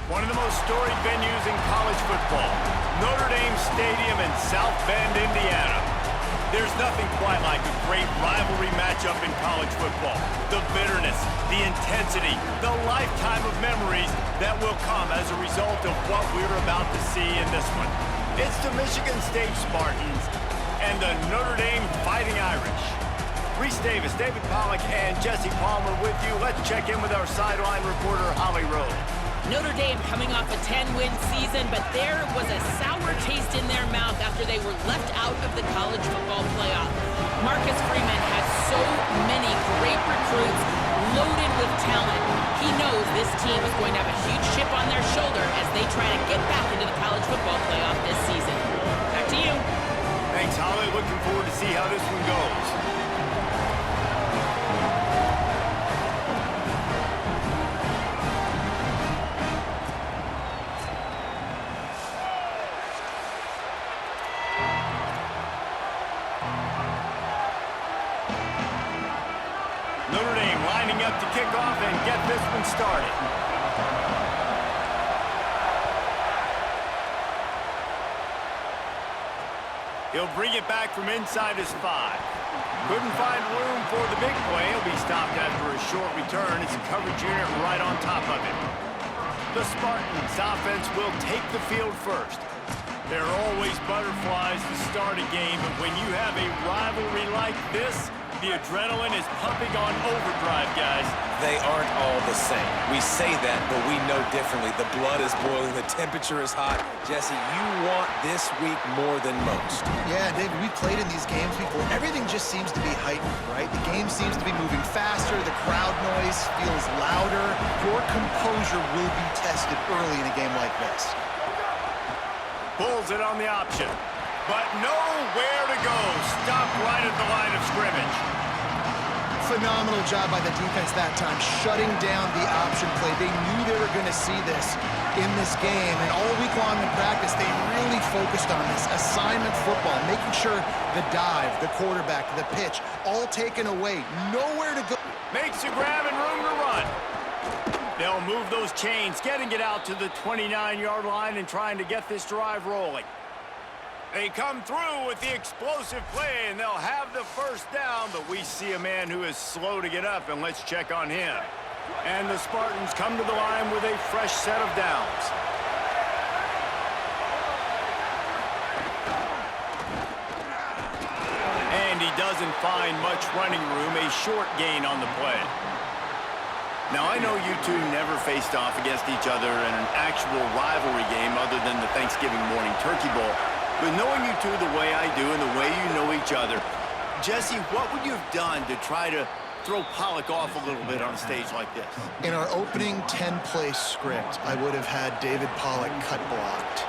One of the most storied venues in college football, Notre Dame Stadium in South Bend, Indiana. There's nothing quite like a great rivalry matchup in college football. The bitterness, the intensity, the lifetime of memories that will come as a result of what we're about to see in this one. It's the Michigan State Spartans and the Notre Dame Fighting Irish. Reese Davis, David Pollack, and Jesse Palmer with you. Let's check in with our sideline reporter, Holly Rowe. Notre Dame coming off a 10-win season, but there was a sour taste in their mouth after they were left out of the college football playoff. Marcus Freeman has so many great recruits loaded with talent. He knows this team is going to have a huge chip on their shoulder as they try to get back into the college football playoff this season. Back to you. Thanks, Holly. Looking forward to see how this one goes. Notre Dame lining up to kick off and get this one started. He'll bring it back from inside his 5. Couldn't find room for the big play. He'll be stopped after a short return. It's a coverage unit right on top of him. The Spartans offense will take the field first. There are always butterflies to start a game, but when you have a rivalry like this, the adrenaline is pumping on overdrive, guys. They aren't all the same. We say that, but we know differently. The blood is boiling. The temperature is hot. Jesse, you want this week more than most. Yeah, David, we played in these games before. Everything just seems to be heightened, right? The game seems to be moving faster. The crowd noise feels louder. Your composure will be tested early in a game like this. Pulls it on the option, but nowhere to go. Stop right at the line of scrimmage. Phenomenal job by the defense that time, shutting down the option play. They knew they were going to see this in this game, and all week long in practice, they really focused on this assignment football, making sure the dive, the quarterback, the pitch, all taken away, nowhere to go. Makes a grab and room to run. They'll move those chains, getting it out to the 29-yard line and trying to get this drive rolling. They come through with the explosive play, and they'll have the first down, but we see a man who is slow to get up, and let's check on him. And the Spartans come to the line with a fresh set of downs. And he doesn't find much running room, a short gain on the play. Now, I know you two never faced off against each other in an actual rivalry game other than the Thanksgiving morning Turkey Bowl. But knowing you two the way I do and the way you know each other, Jesse, what would you have done to try to throw Pollack off a little bit on a stage like this? In our opening 10-play script, I would have had David Pollack cut blocked,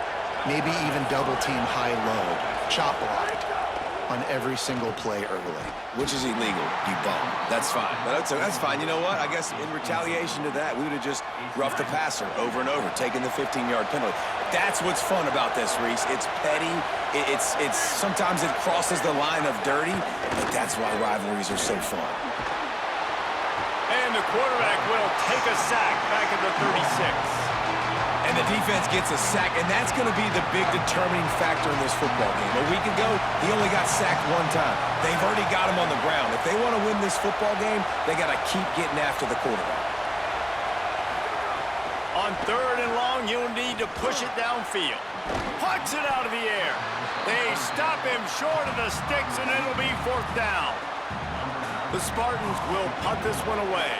maybe even double-team high-low, chop blocked on every single play early. Which is illegal, you bum. That's fine. But that's fine. You know what? I guess in retaliation to that, we would have just roughed the passer over and over, taking the 15-yard penalty. That's what's fun about this, Reese. It's petty. It's sometimes it crosses the line of dirty, but that's why rivalries are so fun. And the quarterback will take a sack back at the 36. And the defense gets a sack, and that's going to be the big determining factor in this football game. A week ago, he only got sacked one time. They've already got him on the ground. If they want to win this football game, they got to keep getting after the quarterback. On 3rd and long, you'll need to push it downfield. Pucks it out of the air. They stop him short of the sticks, and it'll be 4th down. The Spartans will punt this one away.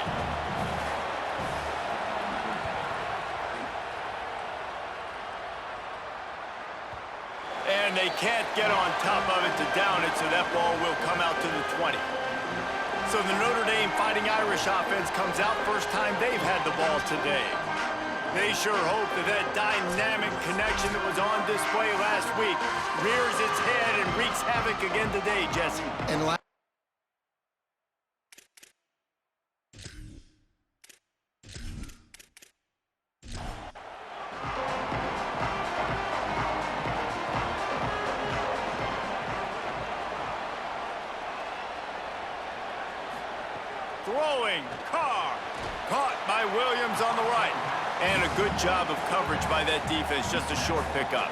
And they can't get on top of it to down it, so that ball will come out to the 20. So the Notre Dame Fighting Irish offense comes out first time they've had the ball today. They sure hope that dynamic connection that was on display last week rears its head and wreaks havoc again today, Jesse. And Throwing, Carr, caught by Williams on the right. And a good job of coverage by that defense, just a short pickup.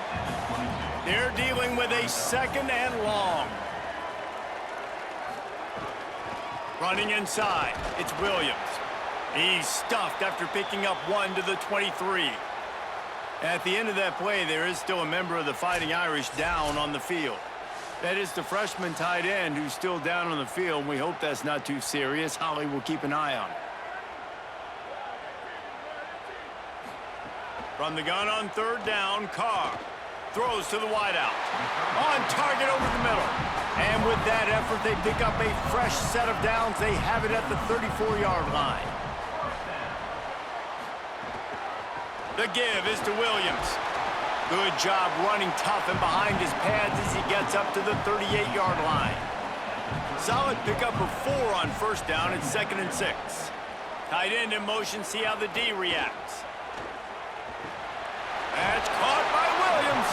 They're dealing with a 2nd and long. Running inside, it's Williams. He's stuffed after picking up 1 to the 23. At the end of that play, there is still a member of the Fighting Irish down on the field. That is the freshman tight end who's still down on the field. We hope that's not too serious. Holly will keep an eye on it. From the gun on 3rd down, Carr throws to the wideout. On target over the middle. And with that effort, they pick up a fresh set of downs. They have it at the 34-yard line. The give is to Williams. Good job running tough and behind his pads as he gets up to the 38-yard line. Solid pickup of 4 on 1st down and 2nd and 6. Tight end in motion, see how the D reacts. That's caught by Williams.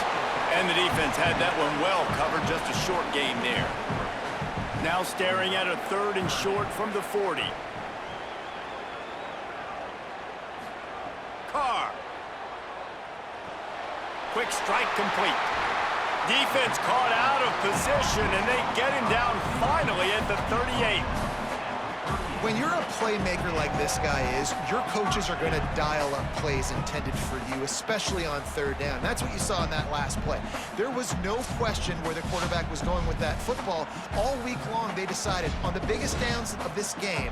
And the defense had that one well covered, just a short gain there. Now staring at a 3rd and short from the 40. Carr. Quick strike complete. Defense caught out of position, and they get him down finally at the 38. When you're a playmaker like this guy is, your coaches are going to dial up plays intended for you, especially on 3rd down. That's what you saw in that last play. There was no question where the quarterback was going with that football. All week long, they decided on the biggest downs of this game,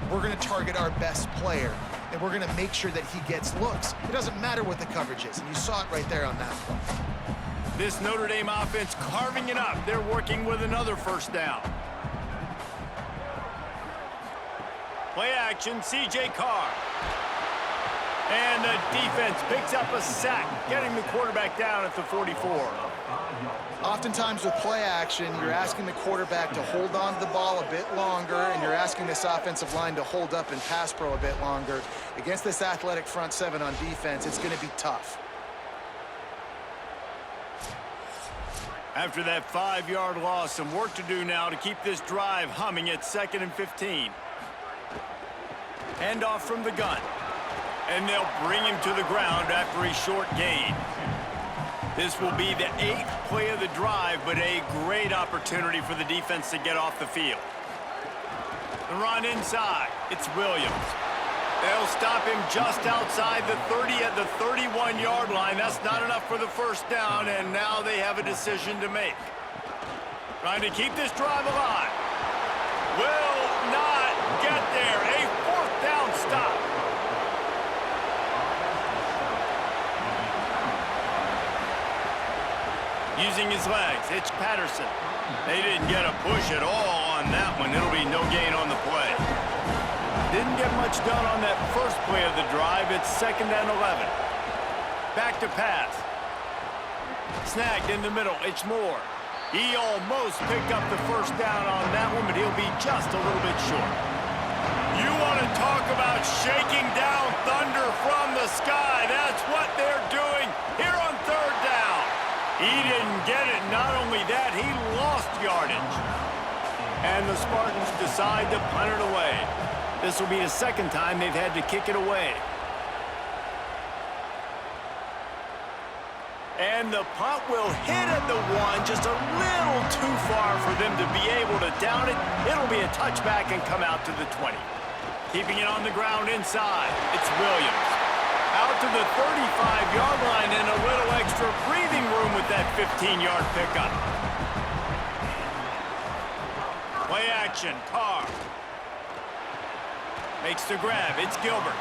we're going to target our best player, and we're going to make sure that he gets looks. It doesn't matter what the coverage is, and you saw it right there on that play. This Notre Dame offense carving it up. They're working with another 1st down. Play action, C.J. Carr. And the defense picks up a sack, getting the quarterback down at the 44. Oftentimes with play action, you're asking the quarterback to hold on to the ball a bit longer, and you're asking this offensive line to hold up and pass pro a bit longer. Against this athletic front 7 on defense, it's going to be tough. After that 5-yard loss, some work to do now to keep this drive humming at 2nd and 15. Handoff from the gun. And they'll bring him to the ground after a short gain. This will be the 8th play of the drive, but a great opportunity for the defense to get off the field. The run inside. It's Williams. They'll stop him just outside the 30 at the 31-yard line. That's not enough for the 1st down, and now they have a decision to make. Trying to keep this drive alive. Will not get there. A 4th down stop. Using his legs, it's Patterson. They didn't get a push at all on that one. It'll be no gain on the play. Didn't get much done on that first play of the drive. It's 2nd and 11. Back to pass. Snagged in the middle. It's Moore. He almost picked up the 1st down on that one, but he'll be just a little bit short. You want to talk about shaking down thunder from the sky. That's what they're doing here on 3rd down. He didn't get it. Not only that, he lost yardage. And the Spartans decide to punt it away. This will be the 2nd time they've had to kick it away. And the punt will hit at the 1, just a little too far for them to be able to down it. It'll be a touchback and come out to the 20. Keeping it on the ground inside, it's Williams. Out to the 35-yard line and a little extra breathing room with that 15-yard pickup. Play action, Carr. Makes the grab, it's Gilbert.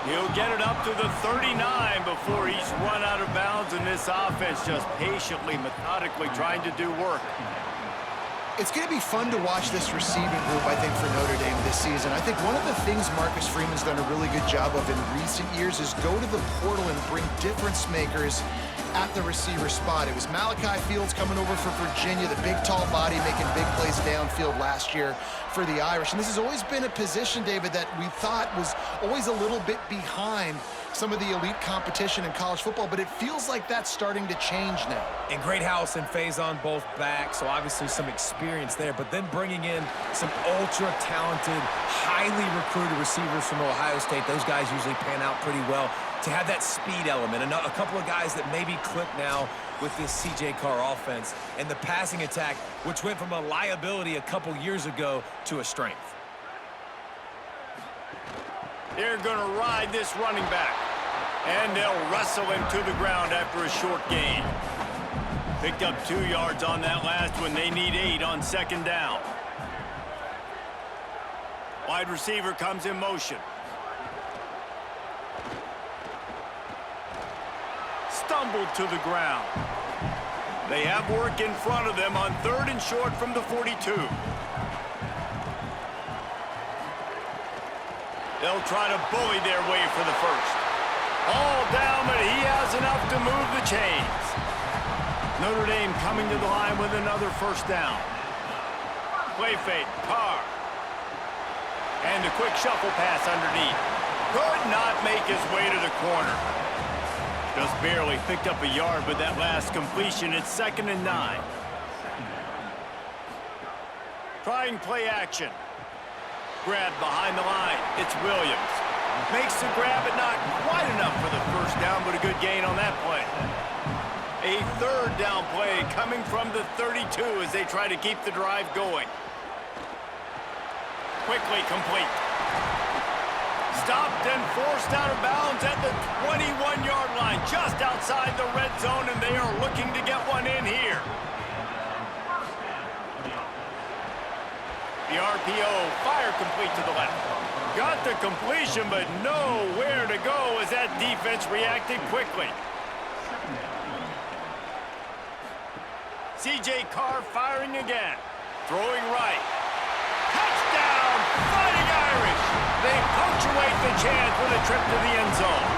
He'll get it up to the 39 before he's run out of bounds, and this offense just patiently, methodically trying to do work. It's going to be fun to watch this receiving group, I think, for Notre Dame this season. I think one of the things Marcus Freeman's done a really good job of in recent years is go to the portal and bring difference makers at the receiver spot. It was Malachi Fields coming over for Virginia, the big, tall body making big plays downfield last year for the Irish. And this has always been a position, David, that we thought was always a little bit behind some of the elite competition in college football, but it feels like that's starting to change now. And Greathouse and Faison both back, so obviously some experience there, but then bringing in some ultra-talented, highly recruited receivers from Ohio State. Those guys usually pan out pretty well. to have that speed element. A couple of guys that maybe click now with this C.J. Carr offense and the passing attack, which went from a liability a couple years ago to a strength. They're going to ride this running back. And they'll wrestle him to the ground after a short gain. Picked up 2 yards on that last one. They need 8 on second down. Wide receiver comes in motion. Stumbled to the ground. They have work in front of them on 3rd and short from the 42. They'll try to bully their way for the first. All down, but he has enough to move the chains. Notre Dame coming to the line with another first down. Play fake, Carr. And a quick shuffle pass underneath. Could not make his way to the corner. Just barely picked up a yard with that last completion. It's 2nd and 9. Trying play action. Grab behind the line. It's Williams. Makes the grab, but not quite enough for the first down, but a good gain on that play. A 3rd down play coming from the 32 as they try to keep the drive going. Quickly complete. Stopped and forced out of bounds at the 21-yard line, just outside the red zone, and they are looking to get one in here. The RPO, fire complete to the left. Got the completion, but nowhere to go as that defense reacted quickly. C.J. Carr firing again. Throwing right. Touchdown, Fighting Irish. They punctuate the chance with a trip to the end zone.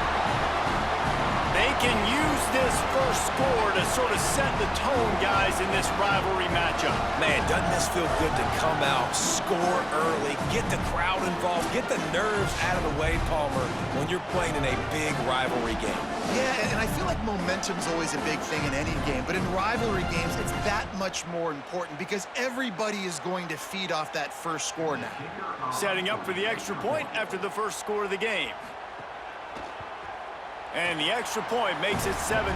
They can use this first score to sort of set the tone, guys, in this rivalry matchup. Man, doesn't this feel good to come out, score early, get the crowd involved, get the nerves out of the way, Palmer, when you're playing in a big rivalry game? Yeah, and I feel like momentum's always a big thing in any game, but in rivalry games, it's that much more important because everybody is going to feed off that first score now. Setting up for the extra point after the first score of the game. And the extra point makes it 7-0.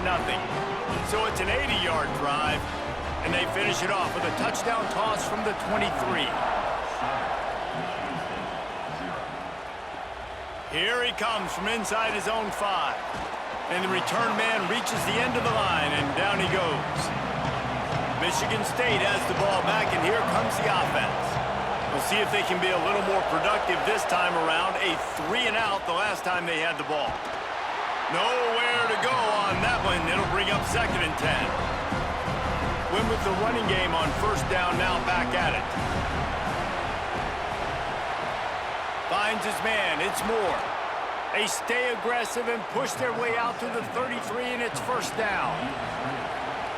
So it's an 80-yard drive, and they finish it off with a touchdown toss from the 23. Here he comes from inside his own 5. And the return man reaches the end of the line, and down he goes. Michigan State has the ball back, and here comes the offense. We'll see if they can be a little more productive this time around. A 3-and-out the last time they had the ball. Nowhere to go on that one. It'll bring up 2nd and 10. Win with the running game on first down, now back at it. Finds his man. It's Moore. They stay aggressive and push their way out to the 33, and it's first down.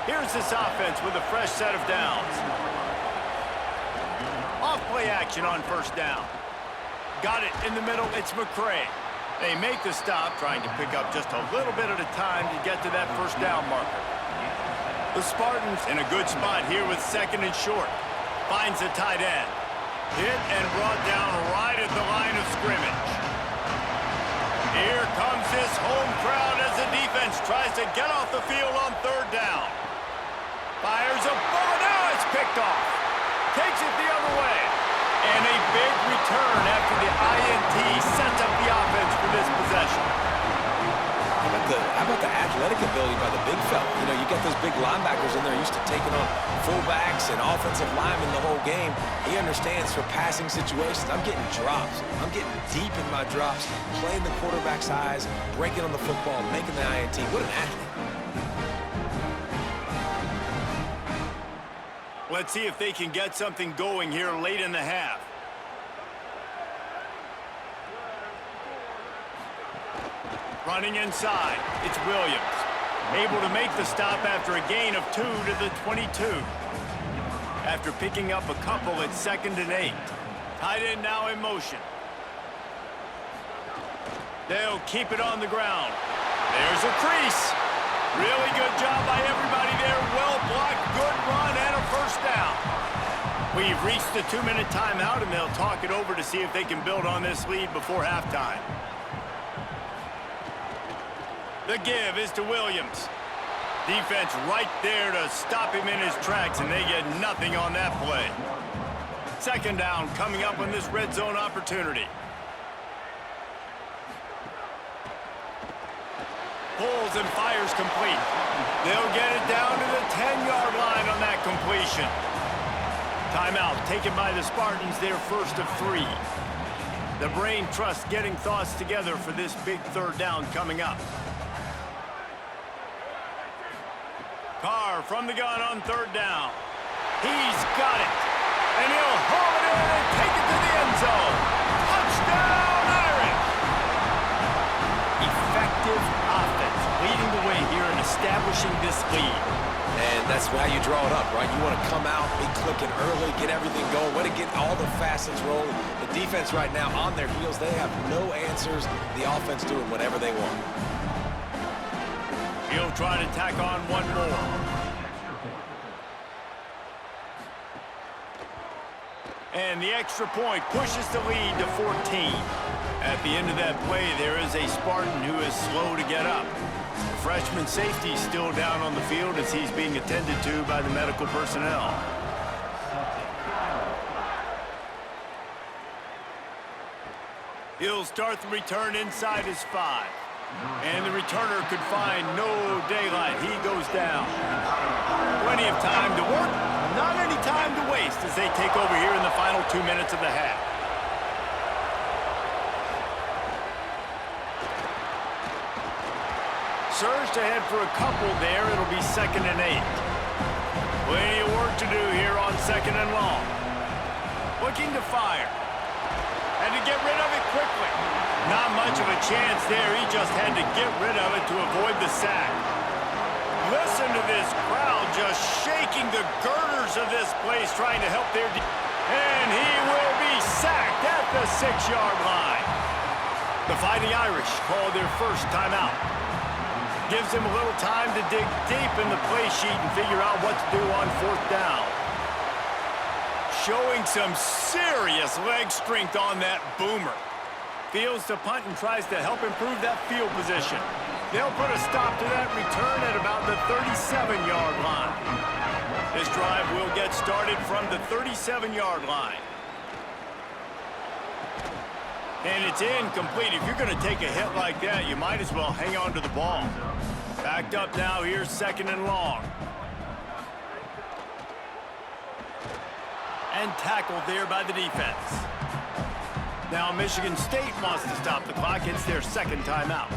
Here's this offense with a fresh set of downs. Off play action on first down. Got it in the middle. It's McCray. They make the stop, trying to pick up just a little bit at a time to get to that first down marker. The Spartans in a good spot here with 2nd and short. Finds the tight end. Hit and brought down right at the line of scrimmage. Here comes this home crowd as the defense tries to get off the field on 3rd down. Fires a bullet. Now it's picked off. Takes it the other way. And a big return after the INT sets up the offense for this possession. How about the athletic ability by the big fella? You know, you got those big linebackers in there used to taking on fullbacks and offensive linemen the whole game. He understands for passing situations. I'm getting drops. I'm getting deep in my drops, playing the quarterback's eyes, breaking on the football, making the INT. What an athlete. Let's see if they can get something going here late in the half. Running inside, it's Williams. Able to make the stop after a gain of 2 to the 22. After picking up a couple, it's 2nd and 8. Tight end now in motion. They'll keep it on the ground. There's a crease. Really good job by everybody there. Well blocked, good run, and a first down. We've reached the 2-minute timeout, and they'll talk it over to see if they can build on this lead before halftime. The give is to Williams. Defense right there to stop him in his tracks, and they get nothing on that play. Second down coming up on this red zone opportunity. Pulls and fires complete. They'll get it down to the 10-yard line on that completion. Timeout taken by the Spartans, their first of 3. The brain trust getting thoughts together for this big third down coming up. Carr from the gun on third down. He's got it. And he'll haul it in and take it to the end zone. Touchdown, Irish! Effective offense leading the way here in establishing this lead. And that's why you draw it up, right? You want to come out, be clicking early, get everything going, want to get all the facets rolling. The defense right now on their heels, they have no answers. The offense doing whatever they want. He'll try to tack on one more. And the extra point pushes the lead to 14. At the end of that play, there is a Spartan who is slow to get up. The freshman safety still down on the field as he's being attended to by the medical personnel. He'll start the return inside his 5. And the returner could find no daylight. He goes down. Plenty of time to work, not any time to waste as they take over here in the final 2 minutes of the half. Surged ahead for a couple there. It'll be 2nd and 8. Plenty of work to do here on 2nd and long. Looking to fire. And to get rid of it quickly. Not much of a chance there. He just had to get rid of it to avoid the sack. Listen to this crowd just shaking the girders of this place trying to help their and he will be sacked at the 6-yard line. The Fighting Irish call their first timeout. Gives him a little time to dig deep in the play sheet and figure out what to do on 4th down. Showing some serious leg strength on that boomer. Fields to punt and tries to help improve that field position. They'll put a stop to that return at about the 37-yard line. This drive will get started from the 37-yard line. And it's incomplete. If you're going to take a hit like that, you might as well hang on to the ball. Backed up now, here's 2nd and long. And tackled there by the defense. Now Michigan State wants to stop the clock. It's their 2nd timeout.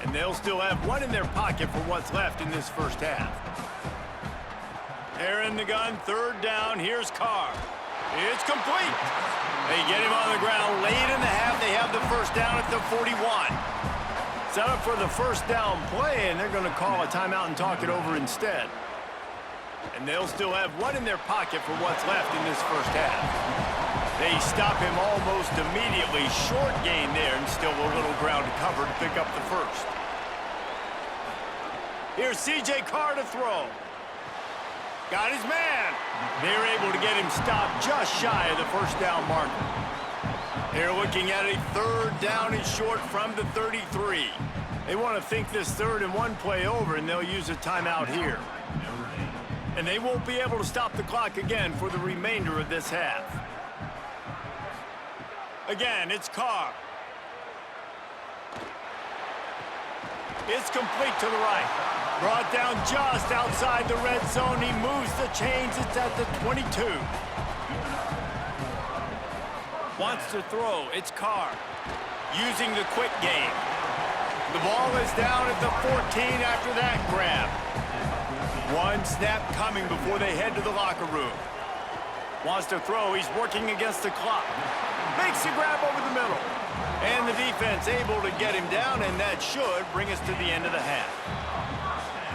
And they'll still have one in their pocket for what's left in this first half. They're in the gun, 3rd down. Here's Carr. It's complete. They get him on the ground late in the half. They have the first down at the 41. Set up for the first down play, and they're going to call a timeout and talk it over instead. And they'll still have one in their pocket for what's left in this first half. They stop him almost immediately. Short gain there, and still a little ground to cover to pick up the first. Here's C.J. Carr to throw. Got his man. They're able to get him stopped just shy of the first down marker. They're looking at a 3rd down and short from the 33. They want to think this 3rd and 1 play over, and they'll use a timeout here. And they won't be able to stop the clock again for the remainder of this half. Again, it's Carr. It's complete to the right. Brought down just outside the red zone. He moves the chains. It's at the 22. Wants to throw. It's Carr. Using the quick game. The ball is down at the 14 after that grab. One snap coming before they head to the locker room. Wants to throw. He's working against the clock. Makes a grab over the middle. And the defense able to get him down, and that should bring us to the end of the half.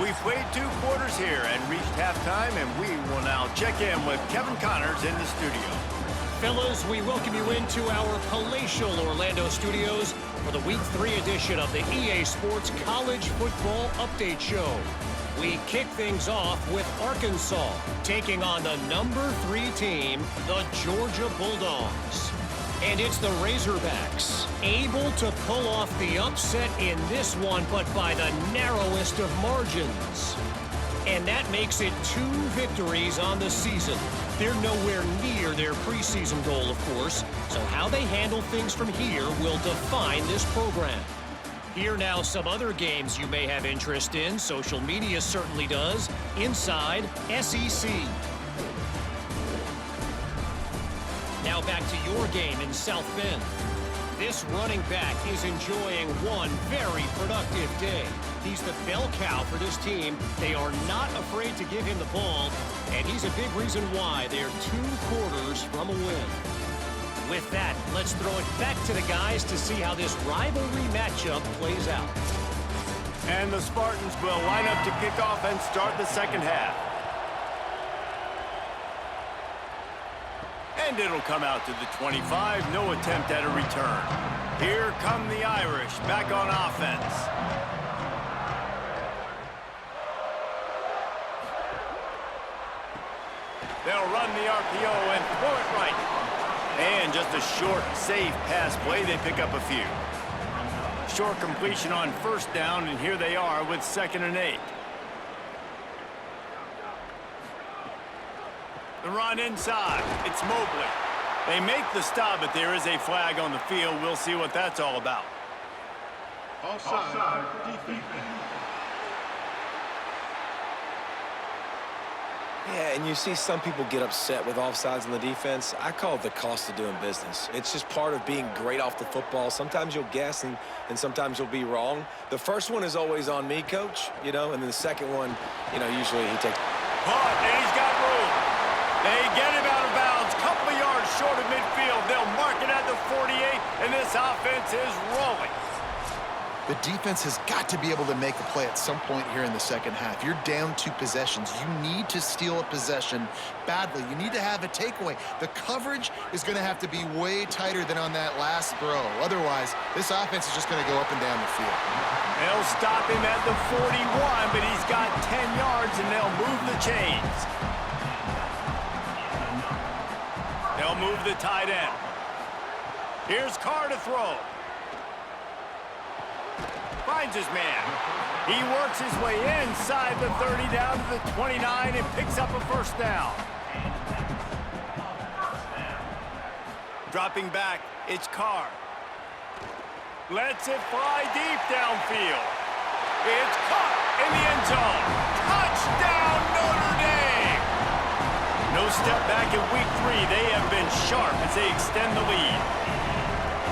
We've played 2 quarters here and reached halftime, and we will now check in with Kevin Connors in the studio. Fellas, we welcome you into our palatial Orlando studios for the Week 3 edition of the EA Sports College Football Update Show. We kick things off with Arkansas taking on the number 3 team, the Georgia Bulldogs. And it's the Razorbacks, able to pull off the upset in this one, but by the narrowest of margins. And that makes it 2 victories on the season. They're nowhere near their preseason goal, of course, so how they handle things from here will define this program. Here now some other games you may have interest in. Social media certainly does. Inside SEC. Now back to your game in South Bend. This running back is enjoying one very productive day. He's the bell cow for this team. They are not afraid to give him the ball, and he's a big reason why they're 2 quarters from a win. With that, let's throw it back to the guys to see how this rivalry matchup plays out. And the Spartans will line up to kick off and start the second half. And it'll come out to the 25. No attempt at a return. Here come the Irish back on offense. They'll run the RPO and throw it right. And just a short, safe pass play. They pick up a few. Short completion on first down, and here they are with 2nd and 8. The run inside. It's Mobley. They make the stop, but there is a flag on the field. We'll see what that's all about. Offside. Defense. Yeah, and you see some people get upset with offsides on the defense. I call it the cost of doing business. It's just part of being great off the football. Sometimes you'll guess, and sometimes you'll be wrong. The first one is always on me, Coach, and then the second one, usually he takes... Caught, and he's got room. They get him out of bounds. Couple of yards short of midfield. They'll mark it at the 48, and this offense is rolling. The defense has got to be able to make a play at some point here in the second half. You're down 2 possessions. You need to steal a possession badly. You need to have a takeaway. The coverage is going to have to be way tighter than on that last throw. Otherwise, this offense is just going to go up and down the field. They'll stop him at the 41, but he's got 10 yards, and they'll move the chains. They'll move the tight end. Here's Carr to throw. Finds his man. He works his way inside the 30 down to the 29 and picks up a first down. Dropping back, it's Carr. Lets it fly deep downfield. It's caught in the end zone. Touchdown, Notre Dame! No step back in week 3. They have been sharp as they extend the lead.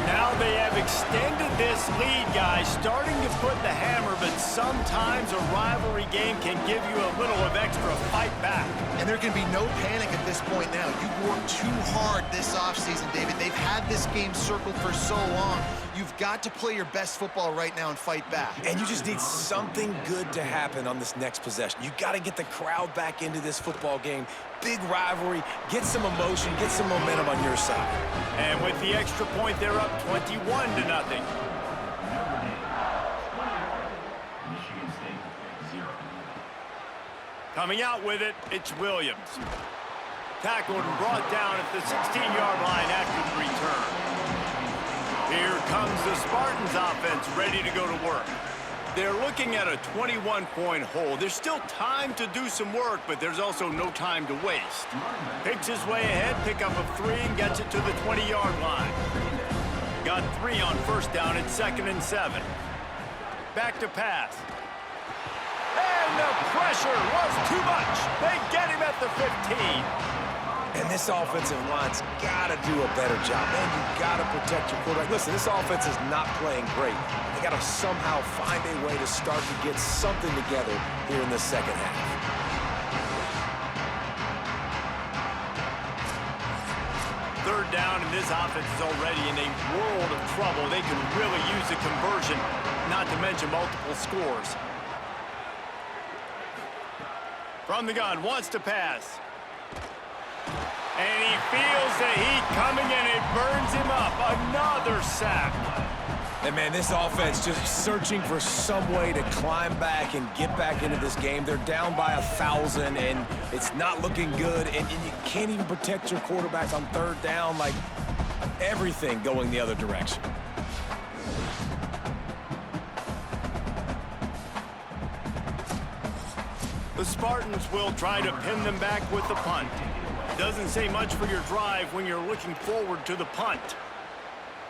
Now they have extended this lead, guys, starting to put the hammer, but sometimes a rivalry game can give you a little of extra fight back. And there can be no panic at this point now. You've worked too hard this offseason, David. They've had this game circled for so long. You've got to play your best football right now and fight back. And you just need something good to happen on this next possession. You got to get the crowd back into this football game. Big rivalry, get some emotion, get some momentum on your side. And with the extra point, they're up 21-0. Coming out with it, it's Williams. Tackled and brought down at the 16-yard line after the return. Here comes the Spartans offense ready to go to work. They're looking at a 21-point hole. There's still time to do some work, but there's also no time to waste. Picks his way ahead, pick up a 3, and gets it to the 20-yard line. Got 3 on first down at 2nd and 7. Back to pass. And the pressure was too much. They get him at the 15. And this offensive line's got to do a better job. Man, you got to protect your quarterback. Listen, this offense is not playing great. They got to somehow find a way to start to get something together here in the second half. Third down, and this offense is already in a world of trouble. They can really use a conversion, not to mention multiple scores. From the gun, wants to pass. And he feels the heat coming, and it burns him up. Another sack. And, man, this offense just searching for some way to climb back and get back into this game. They're down by 1,000, and it's not looking good. And you can't even protect your quarterbacks on third down. Like, Everything going the other direction. The Spartans will try to pin them back with the punt. Doesn't say much for your drive when you're looking forward to the punt.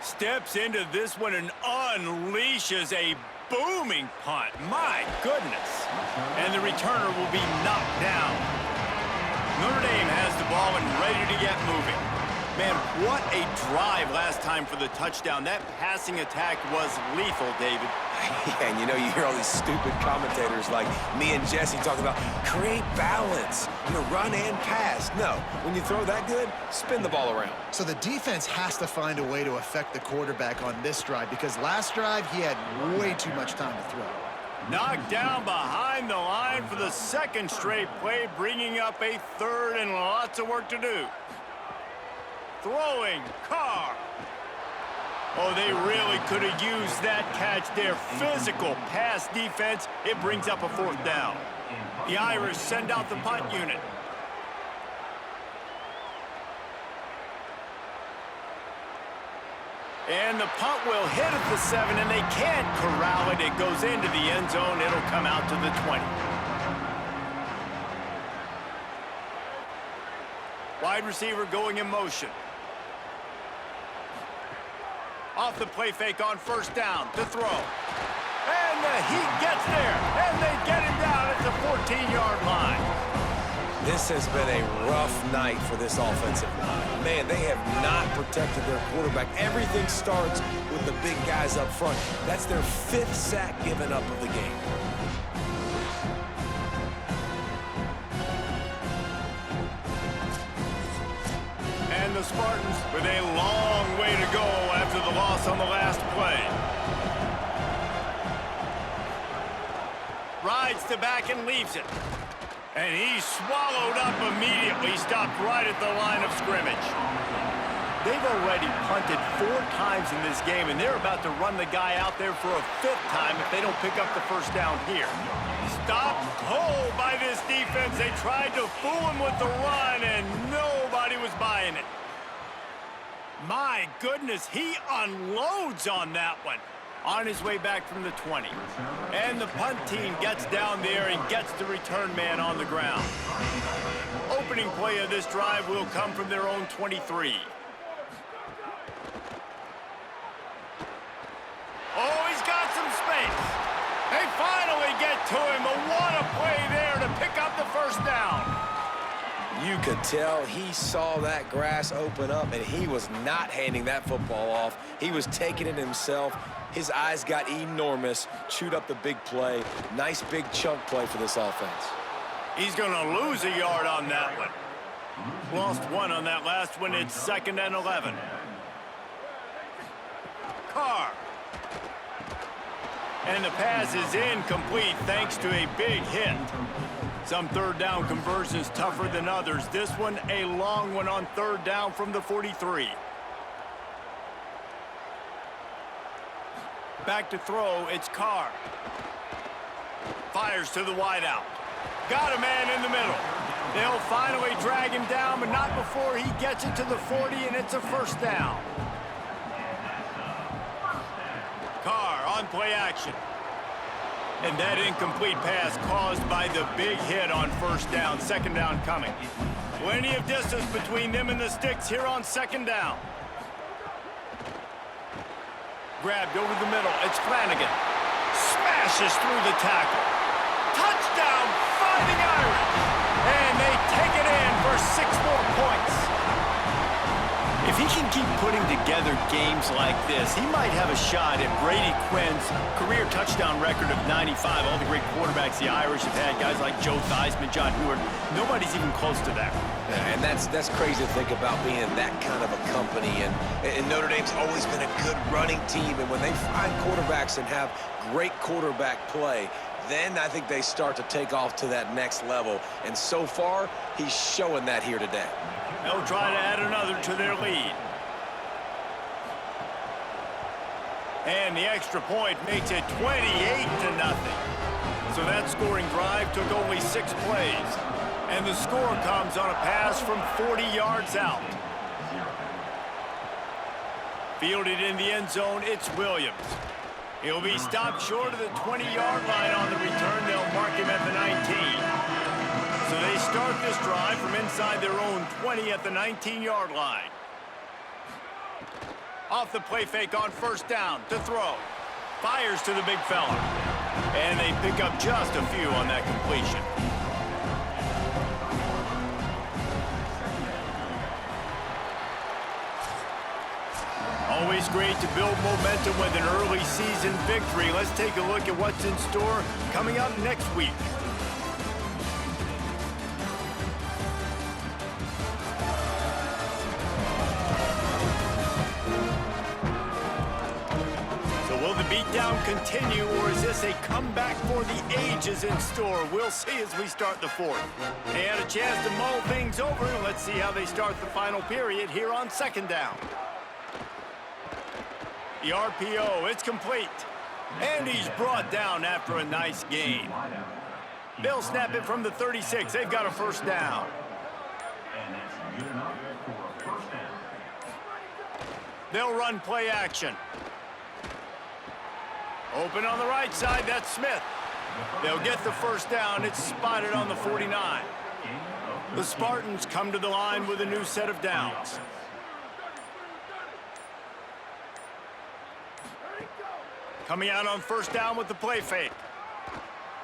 Steps into this one and unleashes a booming punt. My goodness. And the returner will be knocked down. Notre Dame has the ball and ready to get moving. Man, what a drive last time for the touchdown. That passing attack was lethal, David. Yeah, and you know, you hear all these stupid commentators like me and Jesse talking about create balance, run and pass. No, when you throw that good, spin the ball around. So the defense has to find a way to affect the quarterback on this drive because last drive he had way too much time to throw. Knocked down behind the line for the second straight play, bringing up a third and lots of work to do. Throwing, Carr. Oh, they really could have used that catch. Their physical pass defense, it brings up a fourth down. The Irish send out the punt unit. And the punt will hit at the 7, and they can't corral it. It goes into the end zone. It'll come out to the 20. Wide receiver going in motion. Off the play fake on first down to throw. And the Heat gets there, and they get him down at the 14-yard line. This has been a rough night for this offensive line. Man, they have not protected their quarterback. Everything starts with the big guys up front. That's their 5th sack given up of the game. And the Spartans with a long way to go after the loss on the last play. Rides to back and leaves it. And he's swallowed up immediately, stopped right at the line of scrimmage. They've already punted 4 times in this game, and they're about to run the guy out there for a 5th time if they don't pick up the first down here. Stopped cold by this defense. They tried to fool him with the run, and nobody was buying it. My goodness, he unloads on that one. On his way back from the 20. And the punt team gets down there and gets the return man on the ground. Opening play of this drive will come from their own 23. Oh, he's got some space. They finally get to him. But what a play there to pick up the first down. You could tell he saw that grass open up, and he was not handing that football off. He was taking it himself. His eyes got enormous, chewed up the big play. Nice big chunk play for this offense. He's going to lose a yard on that one. Lost 1 on that last one. It's 2nd and 11. Carr. And the pass is incomplete thanks to a big hit. Some third down conversions tougher than others. This one, a long one on 3rd down from the 43. Back to throw, it's Carr. Fires to the wideout. Got a man in the middle. They'll finally drag him down, but not before he gets it to the 40, and it's a first down. Carr on play action. And that incomplete pass caused by the big hit on first down. 2nd down coming. Plenty of distance between them and the sticks here on 2nd down. Grabbed over the middle. It's Flanagan. Smashes through the tackle. Touchdown, Fighting Irish. And they take it in for 6 more points. If he can keep putting together games like this, he might have a shot at Brady Quinn's career touchdown record of 95. All the great quarterbacks the Irish have had, guys like Joe Theismann, John Heward, nobody's even close to that. Yeah, and that's crazy to think about being that kind of a company. And Notre Dame's always been a good running team. And when they find quarterbacks and have great quarterback play, then I think they start to take off to that next level. And so far, he's showing that here today. They'll try to add another to their lead. And the extra point makes it 28-0. So that scoring drive took only 6 plays. And the score comes on a pass from 40 yards out. Fielded in the end zone, it's Williams. He'll be stopped short of the 20-yard line on the return. They'll mark him at the 19. So they start this drive from inside their own 20 at the 19-yard line. Off the play fake on first down to throw. Fires to the big fella. And they pick up just a few on that completion. Always great to build momentum with an early season victory. Let's take a look at what's in store coming up next week. So will the beatdown continue, or is this a comeback for the ages in store? We'll see as we start the fourth. They had a chance to mull things over, and let's see how they start the final period here on second down. The RPO, it's complete. And he's brought down after a nice gain. They'll snap it from the 36. They've got a first down. They'll run play action. Open on the right side, that's Smith. They'll get the first down. It's spotted on the 49. The Spartans come to the line with a new set of downs. Coming out on first down with the play fake.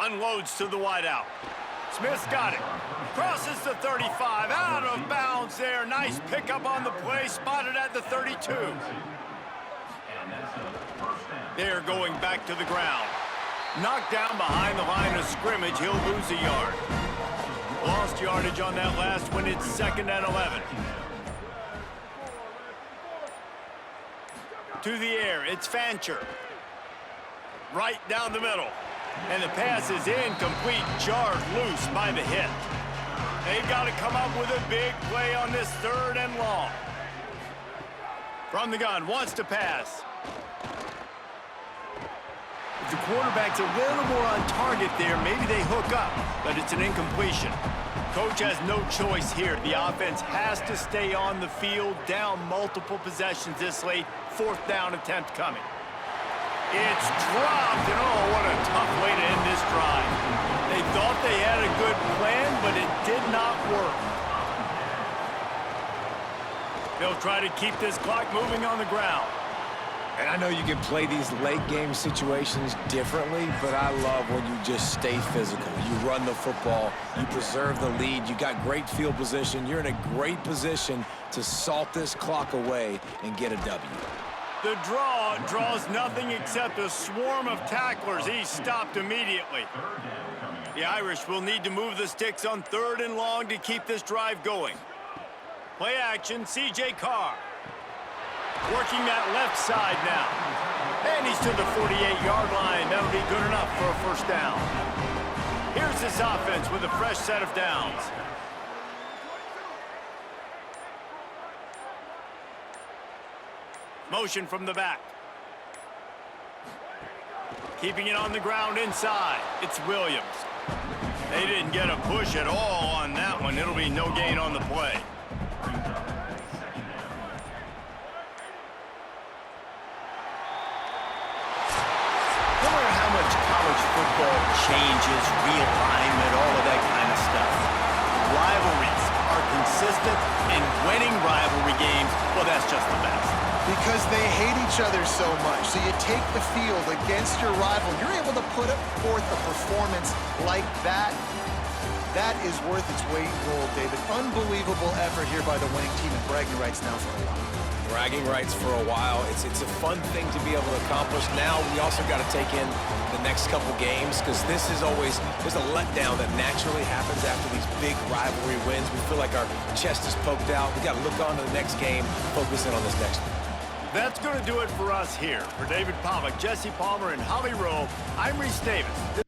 Unloads to the wideout. Smith's got it. Crosses the 35. Out of bounds there. Nice pickup on the play. Spotted at the 32. They're going back to the ground. Knocked down behind the line of scrimmage. He'll lose a yard. Lost yardage on that last one. It's 2nd and 11. To the air. It's Fancher. Right down the middle. And the pass is incomplete, jarred loose by the hit. They've got to come up with a big play on this 3rd and long. From the gun, wants to pass. If the quarterback's a little more on target there, maybe they hook up, but it's an incompletion. Coach has no choice here. The offense has to stay on the field, down multiple possessions this late. 4th down attempt coming. It's dropped, and oh, what a tough way to end this drive. They thought they had a good plan, but it did not work. They'll try to keep this clock moving on the ground. And I know you can play these late game situations differently, but I love when you just stay physical. You run the football, you preserve the lead, you got great field position, you're in a great position to salt this clock away and get a W. The draw draws nothing except a swarm of tacklers. He's stopped immediately. The Irish will need to move the sticks on 3rd and long to keep this drive going. Play action, C.J. Carr. Working that left side now. And he's to the 48-yard line. That'll be good enough for a first down. Here's this offense with a fresh set of downs. Motion from the back. Keeping it on the ground inside. It's Williams. They didn't get a push at all on that one. It'll be no gain on the play. No matter how much college football changes, realignment, all of that kind of stuff, rivalries are consistent, and winning rivalry games, well, that's just the best. Because they hate each other so much. So you take the field against your rival. You're able to put forth a performance like that. That is worth its weight in gold, David. Unbelievable effort here by the winning team, and bragging rights now for a while. Bragging rights for a while. It's a fun thing to be able to accomplish. Now we also got to take in the next couple games, because there's a letdown that naturally happens after these big rivalry wins. We feel like our chest is poked out. We got to look on to the next game, focus in on this next one. That's going to do it for us here. For David Pollack, Jesse Palmer, and Holly Rowe, I'm Reese Davis.